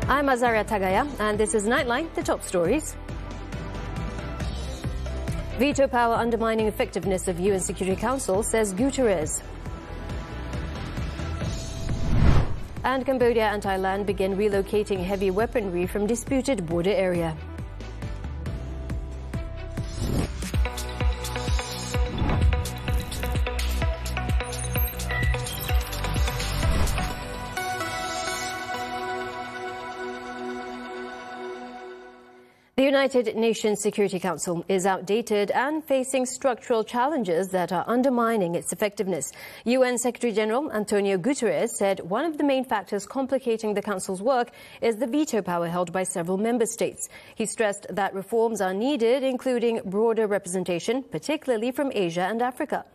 I'm Azaria Tagaya, and this is Nightline, the top stories. Veto power undermining effectiveness of UN Security Council, says Guterres. And Cambodia and Thailand begin relocating heavy weaponry from disputed border area. The United Nations Security Council is outdated and facing structural challenges that are undermining its effectiveness. UN Secretary-General Antonio Guterres said one of the main factors complicating the Council's work is the veto power held by several member states. He stressed that reforms are needed, including broader representation, particularly from Asia and Africa.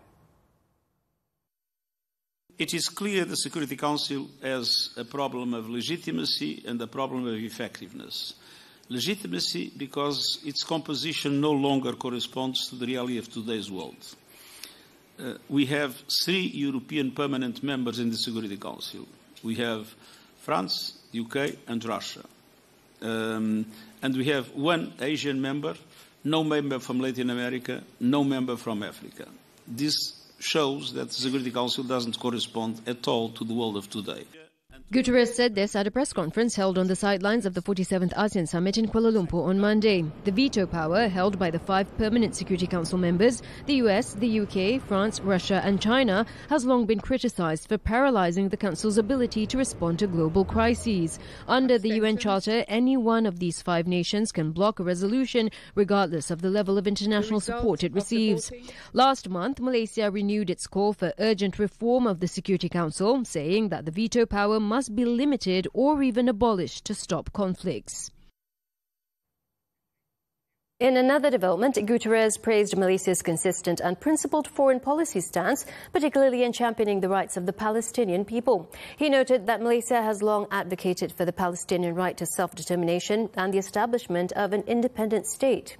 It is clear the Security Council has a problem of legitimacy and a problem of effectiveness. Legitimacy because its composition no longer corresponds to the reality of today's world. We have 3 European permanent members in the Security Council. We have France, UK and Russia. And we have 1 Asian member, no member from Latin America, no member from Africa. This shows that the Security Council doesn't correspond at all to the world of today. Guterres said this at a press conference held on the sidelines of the 47th ASEAN Summit in Kuala Lumpur on Monday. The veto power held by the 5 permanent Security Council members, the US, the UK, France, Russia and China, has long been criticized for paralyzing the Council's ability to respond to global crises. Under the UN Charter, any one of these 5 nations can block a resolution regardless of the level of international support it receives. Last month, Malaysia renewed its call for urgent reform of the Security Council, saying that the veto power must be limited or even abolished to stop conflicts. In another development, Guterres praised Malaysia's consistent and principled foreign policy stance, particularly in championing the rights of the Palestinian people. He noted that Malaysia has long advocated for the Palestinian right to self-determination and the establishment of an independent state.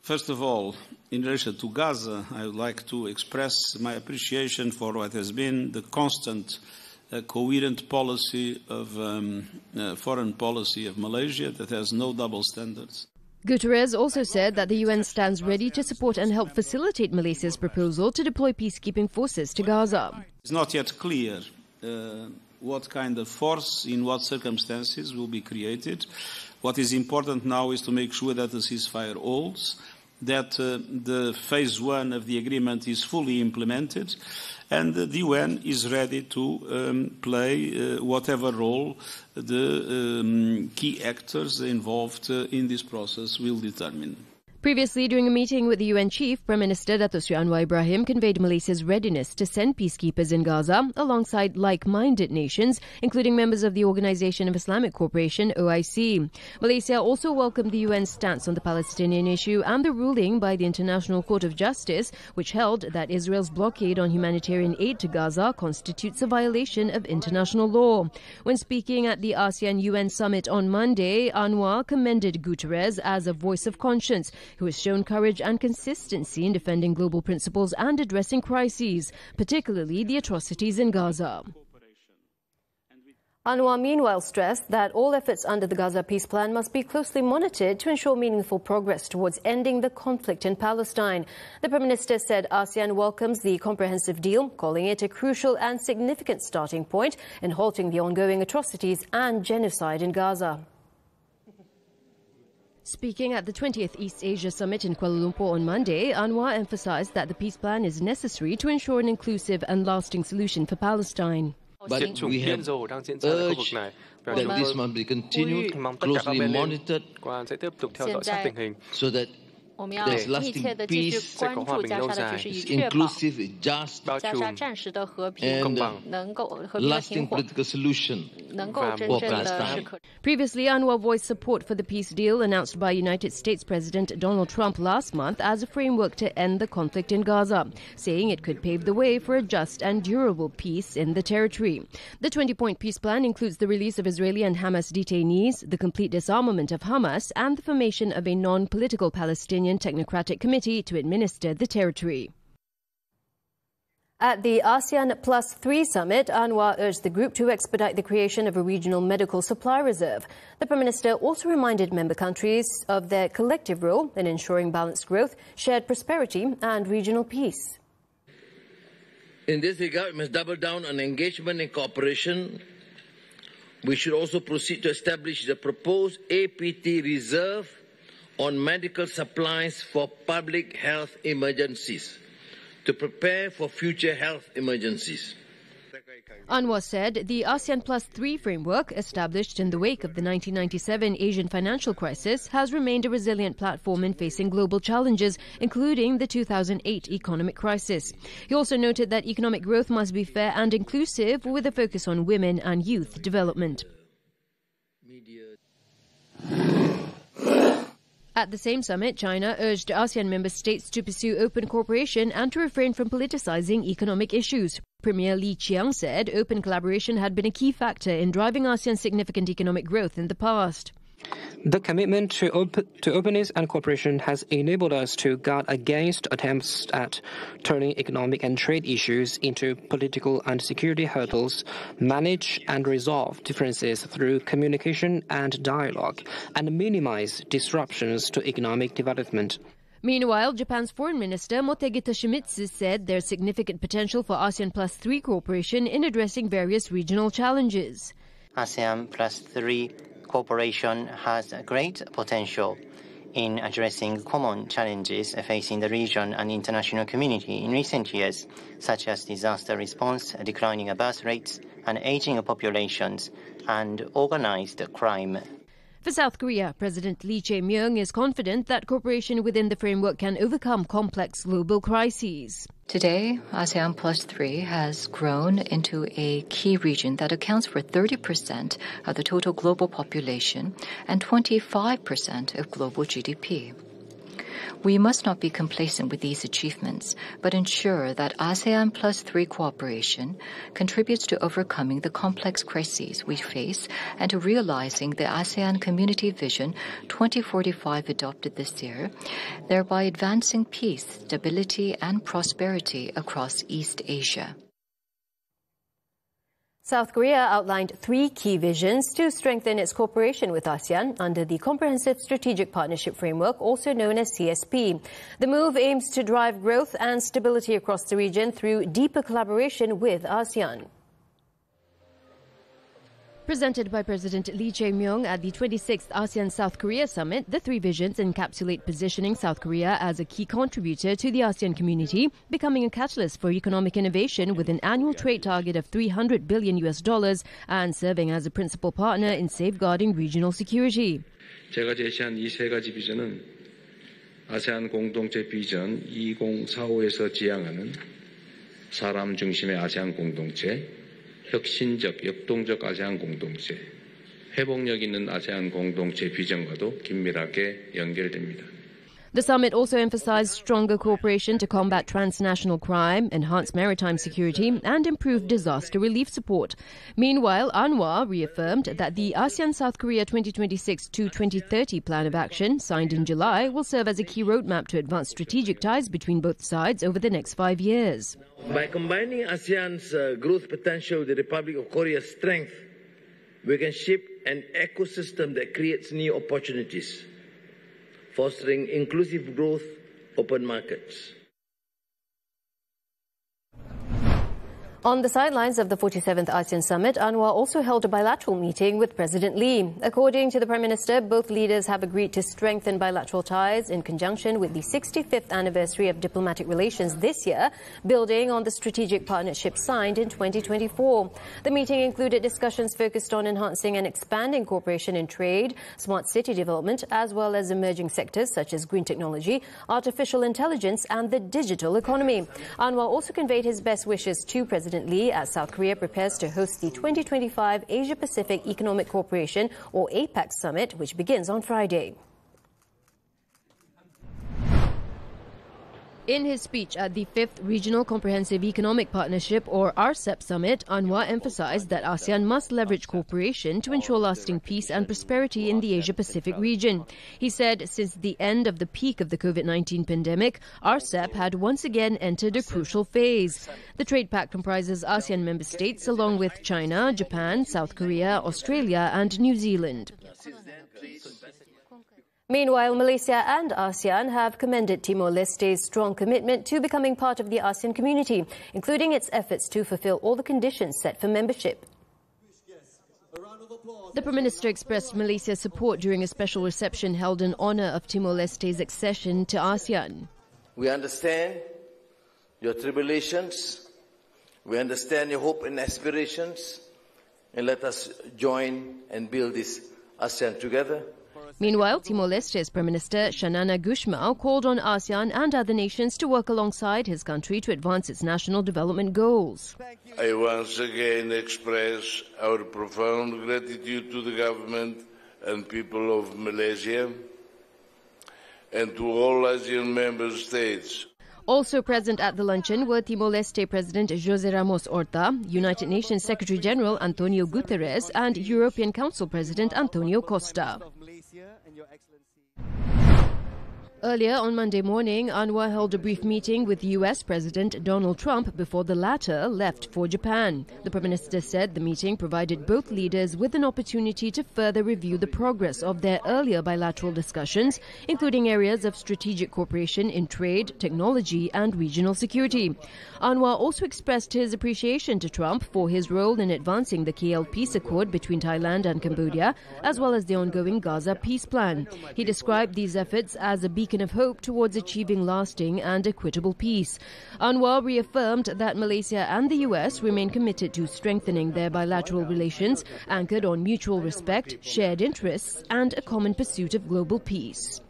First of all, in relation to Gaza, I would like to express my appreciation for what has been the constant, coherent policy of foreign policy of Malaysia that has no double standards. Guterres also said that the UN stands ready to support and help facilitate Malaysia's proposal to deploy peacekeeping forces to Gaza. It's not yet clear what kind of force, in what circumstances will be created. What is important now is to make sure that the ceasefire holds, that the phase 1 of the agreement is fully implemented, and the UN is ready to play whatever role the key actors involved in this process will determine. Previously, during a meeting with the UN chief, Prime Minister Datuk Seri Anwar Ibrahim conveyed Malaysia's readiness to send peacekeepers in Gaza alongside like-minded nations, including members of the Organization of Islamic Cooperation, OIC. Malaysia also welcomed the UN's stance on the Palestinian issue and the ruling by the International Court of Justice, which held that Israel's blockade on humanitarian aid to Gaza constitutes a violation of international law. When speaking at the ASEAN-UN summit on Monday, Anwar commended Guterres as a voice of conscience, who has shown courage and consistency in defending global principles and addressing crises, particularly the atrocities in Gaza. Anwar meanwhile stressed that all efforts under the Gaza peace plan must be closely monitored to ensure meaningful progress towards ending the conflict in Palestine. The Prime Minister said ASEAN welcomes the comprehensive deal, calling it a crucial and significant starting point in halting the ongoing atrocities and genocide in Gaza. Speaking at the 20th East Asia Summit in Kuala Lumpur on Monday, Anwar emphasized that the peace plan is necessary to ensure an inclusive and lasting solution for Palestine. But we have urged that this must be continued, closely monitored, so that there's lasting peace, it's inclusive, it's just, and lasting political solution for Palestine. Previously, Anwar voiced support for the peace deal announced by United States President Donald Trump last month as a framework to end the conflict in Gaza, saying it could pave the way for a just and durable peace in the territory. The 20-point peace plan includes the release of Israeli and Hamas detainees, the complete disarmament of Hamas, and the formation of a non-political Palestinian Technocratic Committee to administer the territory. At the ASEAN Plus 3 summit, Anwar urged the group to expedite the creation of a regional medical supply reserve. The Prime Minister also reminded member countries of their collective role in ensuring balanced growth, shared prosperity and regional peace. In this regard, we must double down on engagement and cooperation. We should also proceed to establish the proposed APT reserve on medical supplies for public health emergencies, to prepare for future health emergencies. Anwar said the ASEAN Plus 3 framework, established in the wake of the 1997 Asian financial crisis, has remained a resilient platform in facing global challenges, including the 2008 economic crisis. He also noted that economic growth must be fair and inclusive, with a focus on women and youth development. At the same summit, China urged ASEAN member states to pursue open cooperation and to refrain from politicizing economic issues. Premier Li Qiang said open collaboration had been a key factor in driving ASEAN's significant economic growth in the past. The commitment to openness and cooperation has enabled us to guard against attempts at turning economic and trade issues into political and security hurdles, manage and resolve differences through communication and dialogue, and minimize disruptions to economic development. Meanwhile, Japan's Foreign Minister Motegi Toshimitsu said there's significant potential for ASEAN Plus 3 cooperation in addressing various regional challenges. ASEAN Plus 3 cooperation has great potential in addressing common challenges facing the region and international community in recent years, such as disaster response, declining birth rates, and aging populations, and organized crime. For South Korea, President Lee Jae-myung is confident that cooperation within the framework can overcome complex global crises. Today, ASEAN Plus 3 has grown into a key region that accounts for 30% of the total global population and 25% of global GDP. We must not be complacent with these achievements, but ensure that ASEAN Plus 3 cooperation contributes to overcoming the complex crises we face and to realizing the ASEAN Community Vision 2045 adopted this year, thereby advancing peace, stability, and prosperity across East Asia. South Korea outlined 3 key visions to strengthen its cooperation with ASEAN under the Comprehensive Strategic Partnership Framework, also known as CSP. The move aims to drive growth and stability across the region through deeper collaboration with ASEAN. Presented by President Lee Jae-myung at the 26th ASEAN-South Korea Summit, the 3 visions encapsulate positioning South Korea as a key contributor to the ASEAN community, becoming a catalyst for economic innovation with an annual trade target of $300 billion and serving as a principal partner in safeguarding regional security. 제가 제시한 이 3가지 비전은 아세안 공동체 비전 2045에서 지향하는 사람 중심의 아세안 공동체, 혁신적, 역동적 아세안 공동체, 회복력 있는 아세안 공동체 비전과도 긴밀하게 연결됩니다. The summit also emphasized stronger cooperation to combat transnational crime, enhance maritime security, and improve disaster relief support. Meanwhile, Anwar reaffirmed that the ASEAN-South Korea 2026 to 2030 Plan of Action, signed in July, will serve as a key roadmap to advance strategic ties between both sides over the next 5 years. By combining ASEAN's growth potential with the Republic of Korea's strength, we can shape an ecosystem that creates new opportunities, fostering inclusive growth, open markets. On the sidelines of the 47th ASEAN Summit, Anwar also held a bilateral meeting with President Lee. According to the Prime Minister, both leaders have agreed to strengthen bilateral ties in conjunction with the 65th anniversary of diplomatic relations this year, building on the strategic partnership signed in 2024. The meeting included discussions focused on enhancing and expanding cooperation in trade, smart city development, as well as emerging sectors such as green technology, artificial intelligence, and the digital economy. Anwar also conveyed his best wishes to President Lee as South Korea prepares to host the 2025 Asia-Pacific Economic Cooperation, or APEC Summit, which begins on Friday. In his speech at the 5th Regional Comprehensive Economic Partnership or RCEP Summit, Anwar emphasized that ASEAN must leverage cooperation to ensure lasting peace and prosperity in the Asia-Pacific region. He said since the end of the peak of the COVID-19 pandemic, RCEP had once again entered a crucial phase. The trade pact comprises ASEAN member states along with China, Japan, South Korea, Australia and New Zealand. Meanwhile, Malaysia and ASEAN have commended Timor-Leste's strong commitment to becoming part of the ASEAN community, including its efforts to fulfill all the conditions set for membership. The Prime Minister expressed Malaysia's support during a special reception held in honour of Timor-Leste's accession to ASEAN. We understand your tribulations, we understand your hope and aspirations, and let us join and build this ASEAN together. Meanwhile, Timor-Leste's Prime Minister Xanana Gusmao called on ASEAN and other nations to work alongside his country to advance its national development goals. I once again express our profound gratitude to the government and people of Malaysia and to all ASEAN member states. Also present at the luncheon were Timor-Leste President José Ramos Horta, United Nations Secretary-General Antonio Guterres and European Council President Antonio Costa. Earlier on Monday morning, Anwar held a brief meeting with US President Donald Trump before the latter left for Japan. The Prime Minister said the meeting provided both leaders with an opportunity to further review the progress of their earlier bilateral discussions, including areas of strategic cooperation in trade, technology and regional security. Anwar also expressed his appreciation to Trump for his role in advancing the KL peace accord between Thailand and Cambodia, as well as the ongoing Gaza peace plan. He described these efforts as a beacon of hope towards achieving lasting and equitable peace. Anwar reaffirmed that Malaysia and the US remain committed to strengthening their bilateral relations, anchored on mutual respect, shared interests, and a common pursuit of global peace.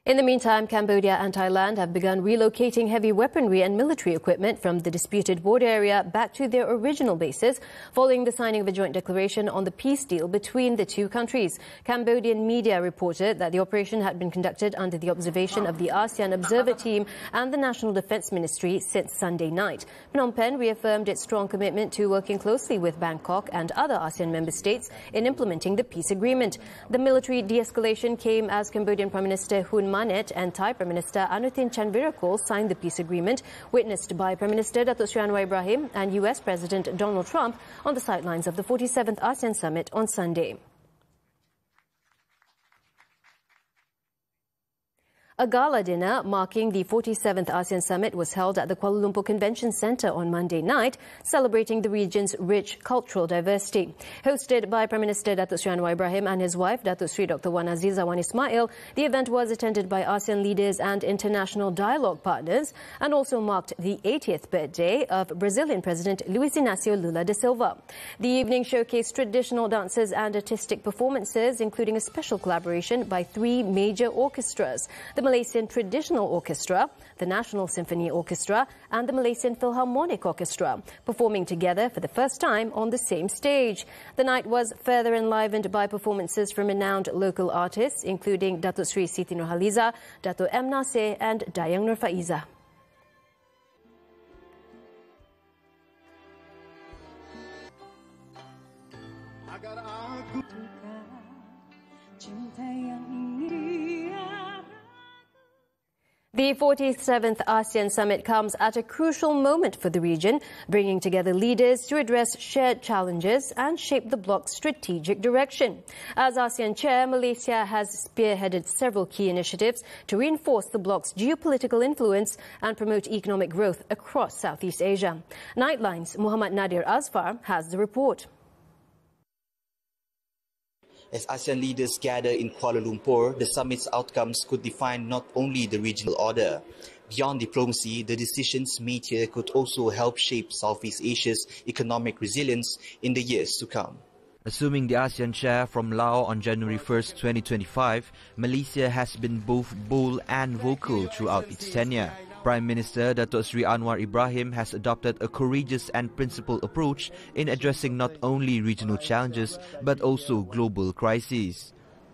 In the meantime, Cambodia and Thailand have begun relocating heavy weaponry and military equipment from the disputed border area back to their original bases, following the signing of a joint declaration on the peace deal between the two countries. Cambodian media reported that the operation had been conducted under the observation of the ASEAN Observer Team and the National Defence Ministry since Sunday night. Phnom Penh reaffirmed its strong commitment to working closely with Bangkok and other ASEAN member states in implementing the peace agreement. The military de-escalation came as Cambodian Prime Minister Hun Manet and Thai Prime Minister Anutin Chanvirakul signed the peace agreement, witnessed by Prime Minister Datuk Seri Anwar Ibrahim and US President Donald Trump on the sidelines of the 47th ASEAN Summit on Sunday. A gala dinner marking the 47th ASEAN Summit was held at the Kuala Lumpur Convention Centre on Monday night, celebrating the region's rich cultural diversity. Hosted by Prime Minister Datuk Seri Anwar Ibrahim and his wife, Datuk Seri Dr. Wan Aziza Wan Ismail, the event was attended by ASEAN leaders and international dialogue partners and also marked the 80th birthday of Brazilian President Luiz Inácio Lula da Silva. The evening showcased traditional dances and artistic performances, including a special collaboration by three major orchestras: the Malaysian Traditional Orchestra, the National Symphony Orchestra and the Malaysian Philharmonic Orchestra, performing together for the first time on the same stage. The night was further enlivened by performances from renowned local artists, including Datuk Seri Siti Nurhaliza, Datuk M. Nasir and Dayang Nur Faiza. The 47th ASEAN Summit comes at a crucial moment for the region, bringing together leaders to address shared challenges and shape the bloc's strategic direction. As ASEAN Chair, Malaysia has spearheaded several key initiatives to reinforce the bloc's geopolitical influence and promote economic growth across Southeast Asia. Nightline's Muhammad Nadir Azfar has the report. As ASEAN leaders gather in Kuala Lumpur, the summit's outcomes could define not only the regional order. Beyond diplomacy, the decisions made here could also help shape Southeast Asia's economic resilience in the years to come. Assuming the ASEAN chair from Laos on January 1st, 2025, Malaysia has been both bold and vocal throughout its tenure. Prime Minister Datuk Seri Anwar Ibrahim has adopted a courageous and principled approach in addressing not only regional challenges but also global crises.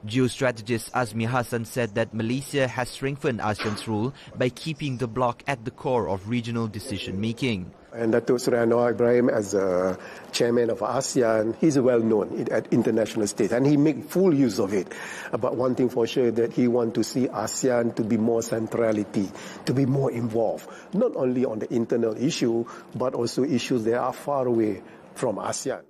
Geostrategist Azmi Hassan said that Malaysia has strengthened ASEAN's role by keeping the bloc at the core of regional decision-making. And Datuk Seri Anwar Ibrahim, as a chairman of ASEAN, he's well known at international stage, and he makes full use of it. But one thing for sure, that he wants to see ASEAN to be more centrality, to be more involved, not only on the internal issue, but also issues that are far away from ASEAN.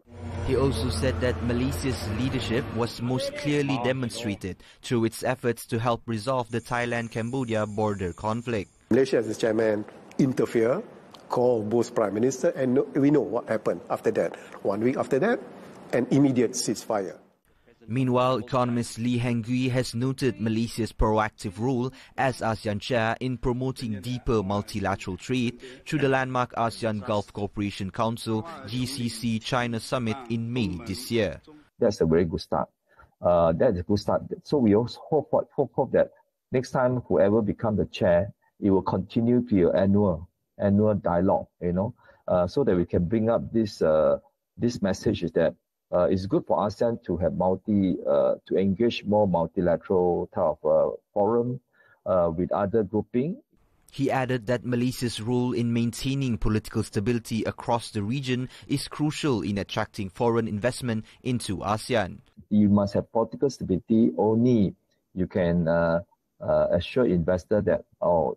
He also said that Malaysia's leadership was most clearly demonstrated through its efforts to help resolve the Thailand-Cambodia border conflict. Malaysia, as the chairman, interfere, call both prime minister, and we know what happened after that. 1 week after that, an immediate ceasefire. Meanwhile, economist Lee Heng-Gui has noted Malaysia's proactive role as ASEAN chair in promoting deeper multilateral trade through the landmark ASEAN Gulf Cooperation Council GCC China Summit in May this year. That's a very good start. That's a good start. So we also hope that next time whoever becomes the chair, it will continue to be an annual dialogue, so that we can bring up this message is that it's good for ASEAN to have to engage more multilateral type of forum with other grouping. He added that Malaysia's role in maintaining political stability across the region is crucial in attracting foreign investment into ASEAN. You must have political stability, only you can assure investor that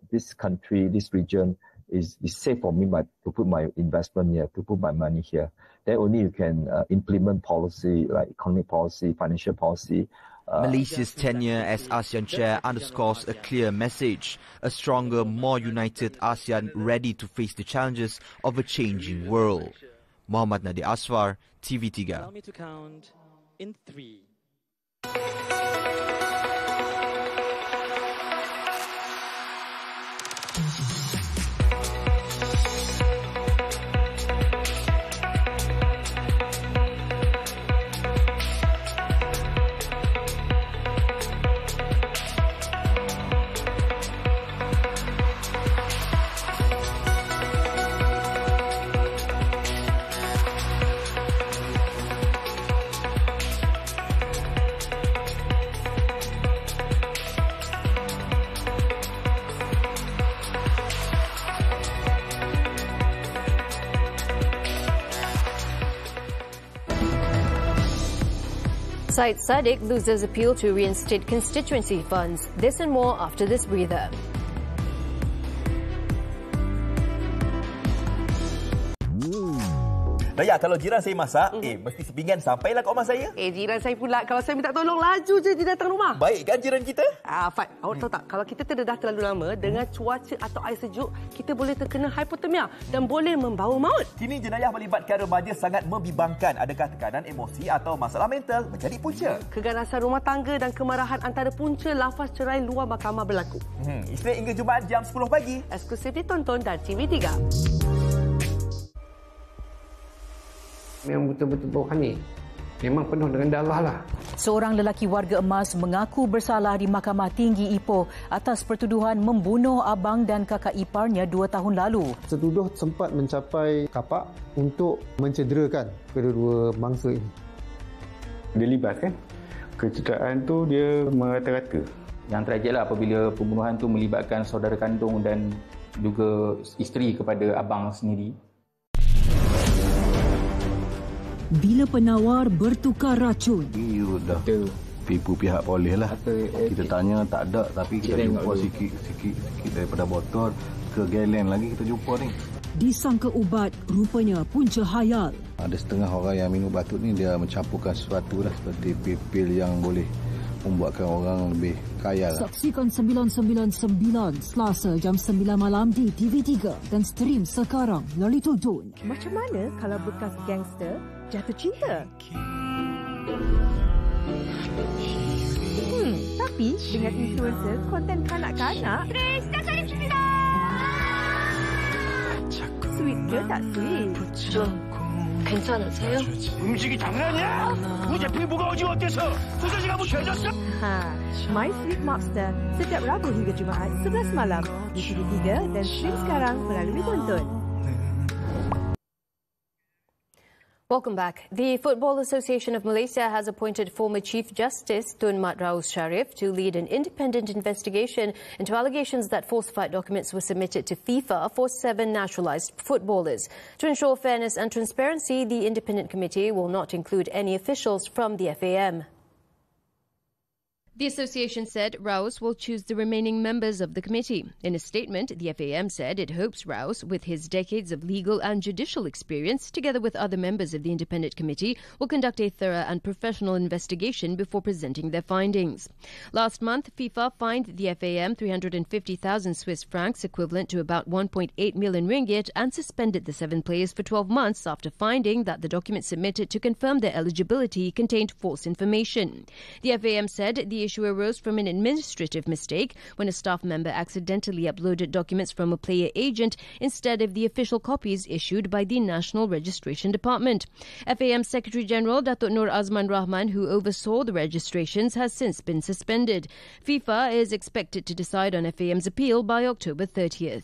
this country, this region is safe for me to put my investment here, to put my money here. Then only you can implement policy like economic policy, financial policy. Malaysia's tenure as ASEAN chair underscores a clear message: a stronger, more united ASEAN ready to face the challenges of a changing world. Muhammad Nadir Aswar, TV3. Allow me to count in 3. Syed Saddiq loses appeal to reinstate constituency funds. This and more after this breather. Daya, kalau jiran saya masak, mesti sepinggan sampailah kat rumah saya. Jiran saya pula, kalau saya minta tolong, laju je dia datang rumah. Baik kan jiran kita? Fat, awak tahu tak, kalau kita terdedah terlalu lama dengan cuaca atau air sejuk, kita boleh terkena hipotermia dan boleh membawa maut. Kini jenayah melibatkan remaja sangat membimbangkan. Adakah tekanan emosi atau masalah mental menjadi punca? Keganasan rumah tangga dan kemarahan antara punca lafaz cerai luar mahkamah berlaku. Isnin hingga Jumaat jam 10 pagi. Eksklusif ditonton dan TV3. Memang betul-betul bawah ni. Memang penuh dengan darah lah. Seorang lelaki warga emas mengaku bersalah di Mahkamah Tinggi Ipoh atas pertuduhan membunuh abang dan kakak iparnya 2 tahun lalu. Tertuduh sempat mencapai kapak untuk mencederakan kedua-dua mangsa ini. Dia libat kan? Kecederaan tu dia merata-rata. Yang tragilah apabila pembunuhan tu melibatkan saudara kandung dan juga isteri kepada abang sendiri. Bila penawar bertukar racun. You dah tipu pihak polis lah. Kita tanya tak ada, tapi kita jumpa sikit daripada botol ke galen lagi kita jumpa ni. Disangka ubat, rupanya punca hayal. Ada setengah orang yang minum batut ni dia mencampurkan sesuatu lah seperti pil yang boleh membuatkan orang lebih kaya lah. Saksikan 999 Selasa jam 9 malam di TV3 dan stream sekarang melalui Tudun. Macam mana kalau bekas gangster jatuh cinta? Tapi dengan influencer konten kanak-kanak. Tris, dah saling cinta! Sweet ke tak sweet? 좀 괜찮으세요? 음식이 장난이야? 어제 피부가 어지럽대서 소세지가 뭐 죄졌어? My Sweet Mobster setiap Rabu hingga Jumaat 11 malam di TV3 dan stream sekarang melalui Tonton. Welcome back. The Football Association of Malaysia has appointed former Chief Justice Tun Mat Raus Sharif to lead an independent investigation into allegations that falsified documents were submitted to FIFA for 7 naturalised footballers. To ensure fairness and transparency, the independent committee will not include any officials from the FAM. The association said Raus will choose the remaining members of the committee. In a statement, the FAM said it hopes Raus, with his decades of legal and judicial experience, together with other members of the independent committee, will conduct a thorough and professional investigation before presenting their findings. Last month, FIFA fined the FAM 350,000 Swiss francs, equivalent to about 1.8 million ringgit, and suspended the 7 players for 12 months after finding that the documents submitted to confirm their eligibility contained false information. The FAM said the issue arose from an administrative mistake when a staff member accidentally uploaded documents from a player agent instead of the official copies issued by the National Registration Department. FAM Secretary General Datuk Nur Azman Rahman, who oversaw the registrations, has since been suspended. FIFA is expected to decide on FAM's appeal by October 30th.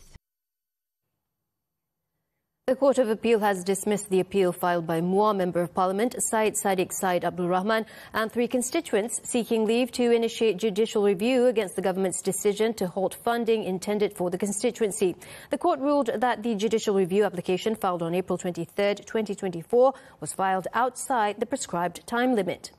The Court of Appeal has dismissed the appeal filed by MUA Member of Parliament Syed Sadiq Syed Abdul Rahman and 3 constituents seeking leave to initiate judicial review against the government's decision to halt funding intended for the constituency. The court ruled that the judicial review application filed on April 23, 2024 was filed outside the prescribed time limit.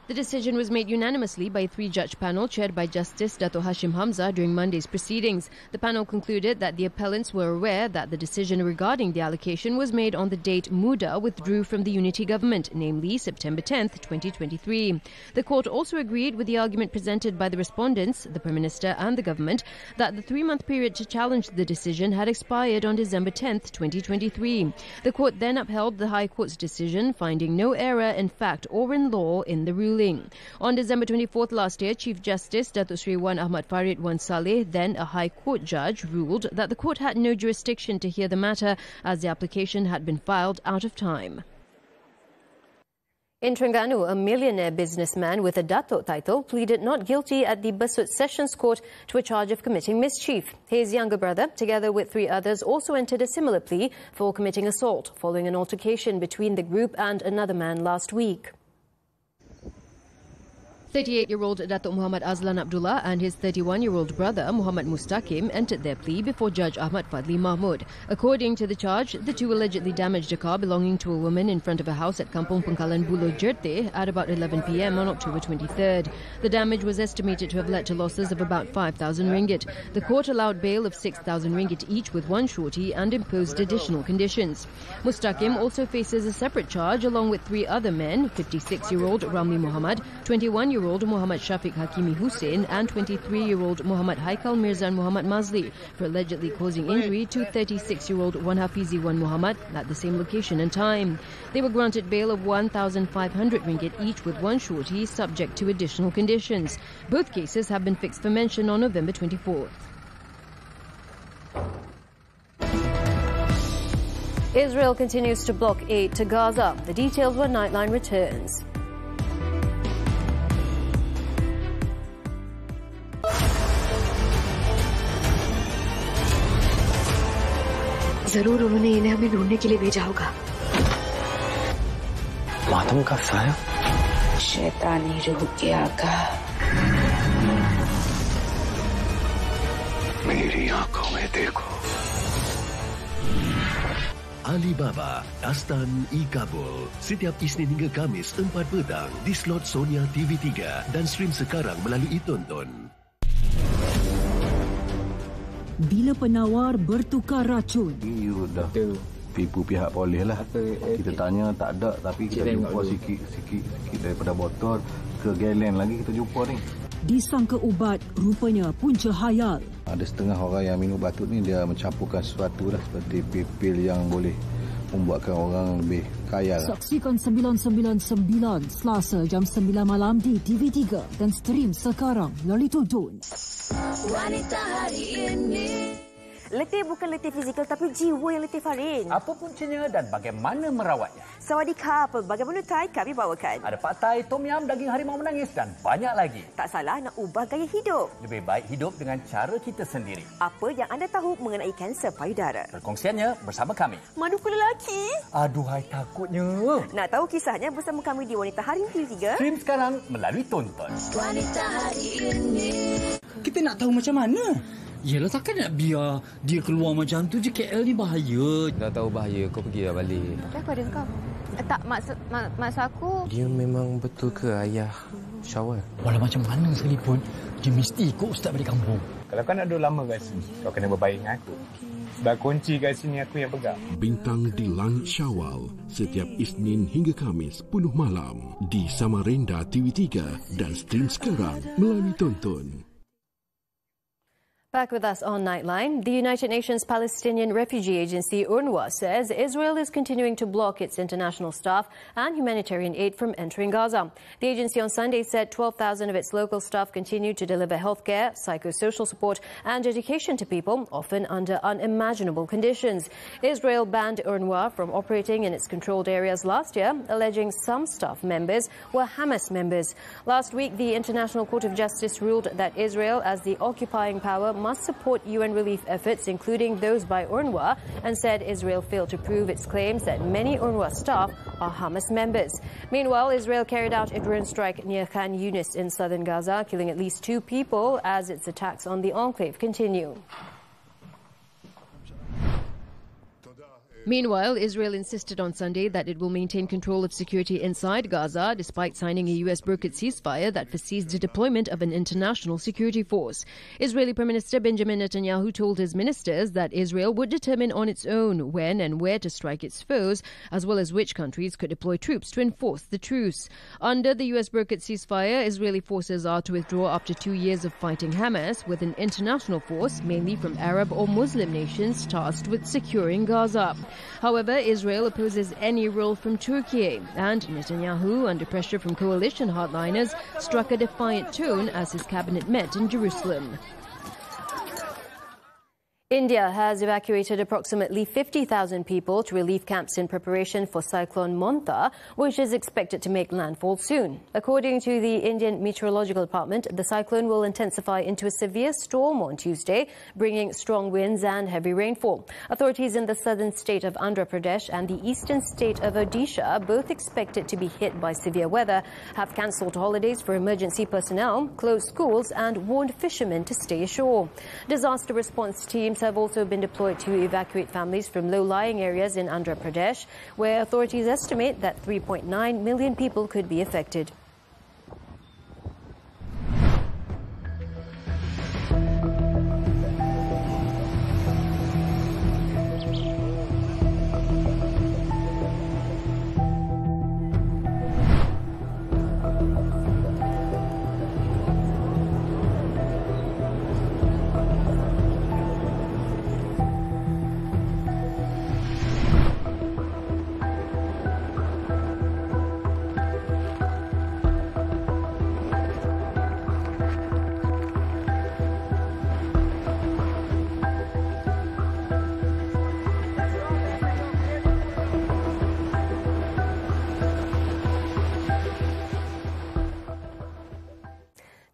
The decision was made unanimously by a 3-judge panel chaired by Justice Dato Hashim Hamzah during Monday's proceedings. The panel concluded that the appellants were aware that the decision regarding the allocation was made on the date MUDA withdrew from the unity government, namely September 10, 2023. The court also agreed with the argument presented by the respondents, the Prime Minister and the government, that the 3-month period to challenge the decision had expired on December 10, 2023. The court then upheld the High Court's decision, finding no error in fact or in law in the ruling. On December 24th last year, Chief Justice Datuk Sri Wan Ahmad Farid Wan Saleh, then a High Court judge, ruled that the court had no jurisdiction to hear the matter as the application had been filed out of time. In Terengganu, a millionaire businessman with a Datuk title pleaded not guilty at the Besut Sessions Court to a charge of committing mischief. His younger brother, together with 3 others, also entered a similar plea for committing assault following an altercation between the group and another man last week. 38-year-old Datuk Muhammad Azlan Abdullah and his 31-year-old brother Muhammad Mustaqim entered their plea before Judge Ahmad Fadli Mahmud. According to the charge, the 2 allegedly damaged a car belonging to a woman in front of a house at Kampung Pengkalan Buloh Jerte at about 11 p.m. on October 23rd. The damage was estimated to have led to losses of about 5,000 ringgit. The court allowed bail of 6,000 ringgit each with 1 shorty and imposed additional conditions. Mustaqim also faces a separate charge along with 3 other men, 56-year-old Ramli Muhammad, 21-year-old Muhammad Shafiq Hakimi Hussein and 23-year-old Muhammad Haikal Mirzan Muhammad Mazli for allegedly causing injury to 36-year-old Wan Hafizi Wan Muhammad at the same location and time. They were granted bail of 1,500 ringgit each with 1 shorty subject to additional conditions. Both cases have been fixed for mention on November 24th. Israel continues to block aid to Gaza. The details when Nightline returns. जरूर उन्होंने इन्हें हमें ढूंढने के लिए भेजा होगा। मातम का साया, शैतानी रूह के आका मेरी आंखों में देखो। Alibaba, Dastan I Kabul. Setiap Isnin hingga Kamis 4 petang di slot Sonia TV3 dan stream sekarang melalui Tonton. Bila penawar bertukar racun. You dah tipu pihak polis lah. Kita tanya tak ada, tapi kita jumpa sikit daripada botol ke galen lagi kita jumpa ni. Disangka ubat, rupanya punca hayal. Ada setengah orang yang minum batut ni dia mencampurkan sesuatu lah seperti pil yang boleh membuatkan orang lebih kaya lah. Saksikan 999 Selasa jam 9 malam di TV3 dan stream sekarang melalui Tonton. Wanita hari ini. Letih bukan letih fizikal tapi jiwa yang letih, Farin. Apa puncanya dan bagaimana merawatnya? Sawadikap, bagaimana Thai kami bawakan. Ada Pad Thai, Tom Yam, daging harimau menangis dan banyak lagi. Tak salah nak ubah gaya hidup. Lebih baik hidup dengan cara kita sendiri. Apa yang anda tahu mengenai kanser payudara? Perkongsiannya bersama kami. Manuku lelaki. Aduhai takutnya. Nak tahu kisahnya bersama kami di Wanita Hari Ini TV3? Stream sekarang melalui tonton. Wanita Hari Ini. Kita nak tahu macam mana? Yelah, takkan nak biar dia keluar macam tu je. KL ni bahaya. Dah tahu bahaya, kau pergi dah balik. Tapi aku ada kau. Tak, maksud aku... Dia memang betul ke ayah Syawal? Walau macam mana sekalipun, dia mesti ikut ustaz balik kampung. Kalau kau nak duduk lama kat sini, kau kena berbaik dengan aku. Sebab kunci kat sini aku yang pegang. Bintang di Langit Syawal setiap Isnin hingga Khamis 10 malam di Samarinda TV3 dan stream sekarang melalui tonton. Back with us on Nightline, the United Nations Palestinian Refugee Agency UNRWA says Israel is continuing to block its international staff and humanitarian aid from entering Gaza. The agency on Sunday said 12,000 of its local staff continue to deliver healthcare, psychosocial support and education to people, often under unimaginable conditions. Israel banned UNRWA from operating in its controlled areas last year, alleging some staff members were Hamas members. Last week, the International Court of Justice ruled that Israel, as the occupying power, must support UN relief efforts, including those by UNRWA, and said Israel failed to prove its claims that many UNRWA staff are Hamas members. Meanwhile, Israel carried out a drone strike near Khan Yunis in southern Gaza, killing at least 2 people as its attacks on the enclave continue. Meanwhile, Israel insisted on Sunday that it will maintain control of security inside Gaza, despite signing a US-brokered ceasefire that foresees the deployment of an international security force. Israeli Prime Minister Benjamin Netanyahu told his ministers that Israel would determine on its own when and where to strike its foes, as well as which countries could deploy troops to enforce the truce. Under the US-brokered ceasefire, Israeli forces are to withdraw up to 2 years of fighting Hamas, with an international force, mainly from Arab or Muslim nations, tasked with securing Gaza. However, Israel opposes any role from Turkey, and Netanyahu, under pressure from coalition hardliners, struck a defiant tone as his cabinet met in Jerusalem. India has evacuated approximately 50,000 people to relief camps in preparation for Cyclone Montha, which is expected to make landfall soon. According to the Indian Meteorological Department, the cyclone will intensify into a severe storm on Tuesday, bringing strong winds and heavy rainfall. Authorities in the southern state of Andhra Pradesh and the eastern state of Odisha, both expected to be hit by severe weather, have cancelled holidays for emergency personnel, closed schools and warned fishermen to stay ashore. Disaster response teams have also been deployed to evacuate families from low-lying areas in Andhra Pradesh, where authorities estimate that 3.9 million people could be affected.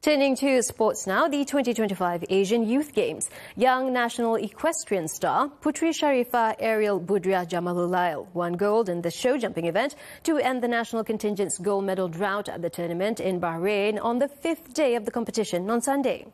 Turning to sports now, the 2025 Asian Youth Games. Young national equestrian star Putri Sharifah Ariel Budria Jamalulail won gold in the show jumping event to end the national contingent's gold medal drought at the tournament in Bahrain on the 5th day of the competition on Sunday.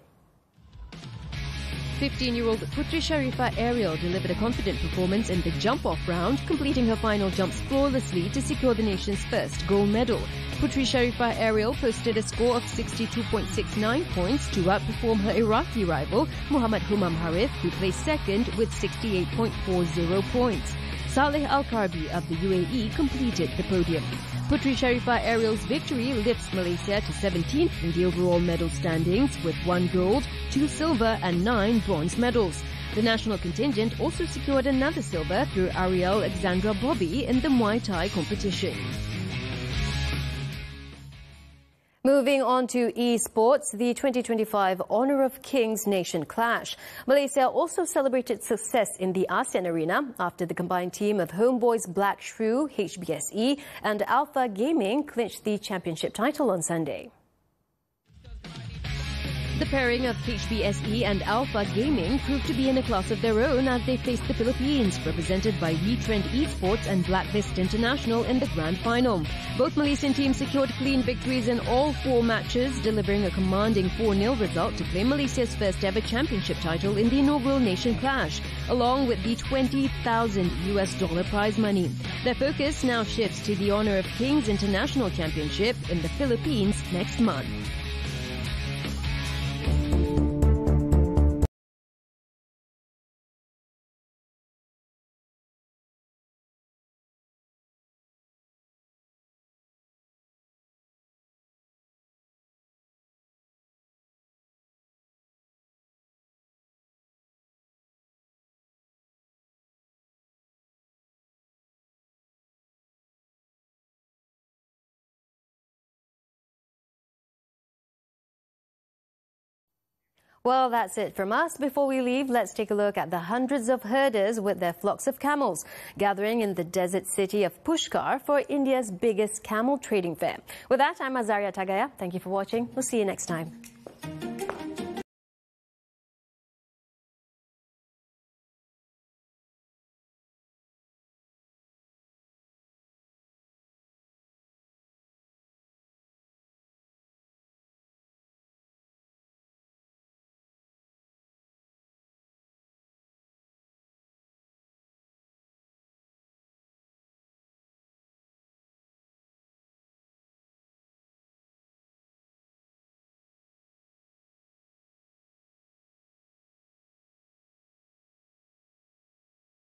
15-year-old Putri Sharifah Ariel delivered a confident performance in the jump-off round, completing her final jumps flawlessly to secure the nation's first gold medal. Putri Sharifah Ariel posted a score of 62.69 points to outperform her Iraqi rival, Muhammad Humam Harith, who placed second with 68.40 points. Saleh Al-Karbi of the UAE completed the podium. Putri Sharifah Ariel's victory lifts Malaysia to 17th in the overall medal standings with 1 gold, 2 silver and 9 bronze medals. The national contingent also secured another silver through Ariel Alexandra Bobby in the Muay Thai competition. Moving on to esports, the 2025 Honour of Kings Nation Clash. Malaysia also celebrated success in the ASEAN arena after the combined team of Homeboys Black Shrew, HBSE and Alpha Gaming clinched the championship title on Sunday. The pairing of HBSE and Alpha Gaming proved to be in a class of their own as they faced the Philippines, represented by WeTrend Esports and Blacklist International in the grand final. Both Malaysian teams secured clean victories in all 4 matches, delivering a commanding 4-0 result to claim Malaysia's first ever championship title in the inaugural Nation Clash, along with the $20,000 prize money. Their focus now shifts to the Honour of Kings International Championship in the Philippines next month. Well, that's it from us. Before we leave, let's take a look at the hundreds of herders with their flocks of camels gathering in the desert city of Pushkar for India's biggest camel trading fair. With that, I'm Azaria Tagaya. Thank you for watching. We'll see you next time.